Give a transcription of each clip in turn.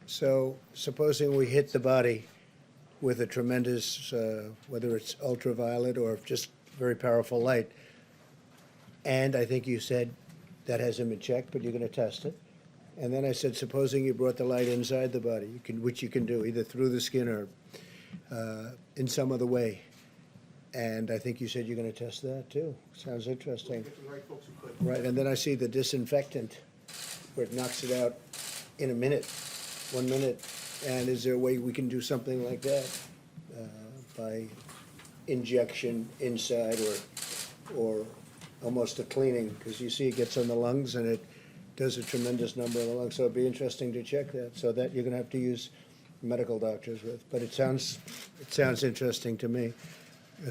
So supposing we hit the body with a tremendous, whether it's ultraviolet or just very powerful light, and I think you said that hasn't been checked, but you're going to test it. And then I said, supposing you brought the light inside the body, which you can do either through the skin or in some other way. And I think you said you're going to test that too. Sounds interesting. Right, and then I see the disinfectant where it knocks it out in a minute, 1 minute. And is there a way we can do something like that by injection inside or almost a cleaning? Because you see it gets on the lungs and it does a tremendous number of the lungs. So it'd be interesting to check that. So that you're going to have to use medical doctors with. But it sounds interesting to me.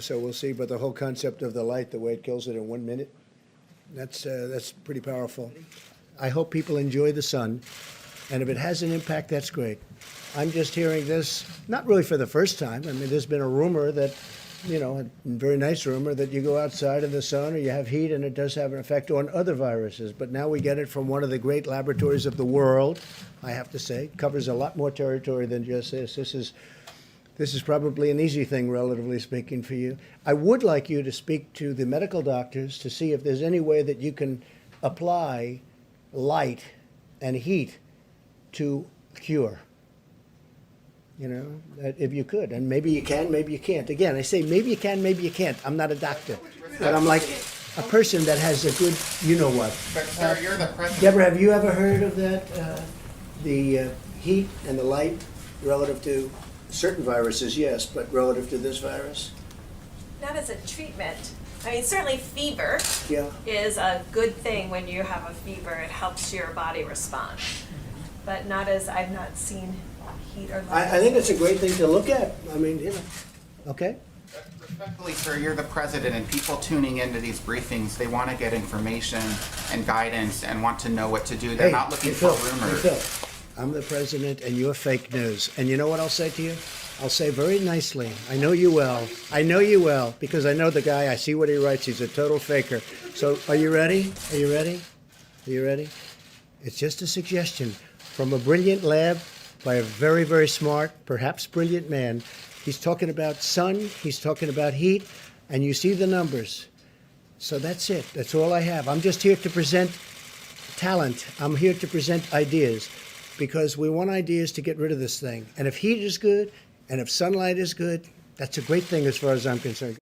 So we'll see. But the whole concept of the light, the way it kills it in 1 minute, that's pretty powerful. I hope people enjoy the sun. And if it has an impact, that's great. I'm just hearing this, not really for the first time. I mean, there's been a rumor that, a very nice rumor that you go outside in the sun or you have heat and it does have an effect on other viruses. But now we get it from one of the great laboratories of the world, I have to say. It covers a lot more territory than just this. This is probably an easy thing, relatively speaking, for you. I would like you to speak to the medical doctors to see if there's any way that you can apply light and heat to cure. If you could. And maybe you can, maybe you can't. Again, I say maybe you can, maybe you can't. I'm not a doctor. But I'm like a person that has a good, you-know-what. But sir, you're the president. Deborah, have you ever heard of that? The heat and the light relative to certain viruses, yes, but relative to this virus? Not as a treatment. I mean, certainly fever Yeah. is a good thing when you have a fever. It helps your body respond. But not as, I've not seen heat or light. I think it's a great thing to look at. I mean, okay? Respectfully, sir, you're the president, and people tuning into these briefings, they want to get information and guidance and want to know what to do. They're not looking for rumors. Phil, I'm the president, and you're fake news. And you know what I'll say to you? I'll say very nicely, I know you well. I know you well, because I know the guy. I see what he writes. He's a total faker. So are you ready? Are you ready? Are you ready? It's just a suggestion from a brilliant lab by a very, very smart, perhaps brilliant man. He's talking about sun, he's talking about heat, and you see the numbers. So that's it. That's all I have. I'm just here to present talent. I'm here to present ideas because we want ideas to get rid of this thing. And if heat is good, and if sunlight is good, that's a great thing as far as I'm concerned.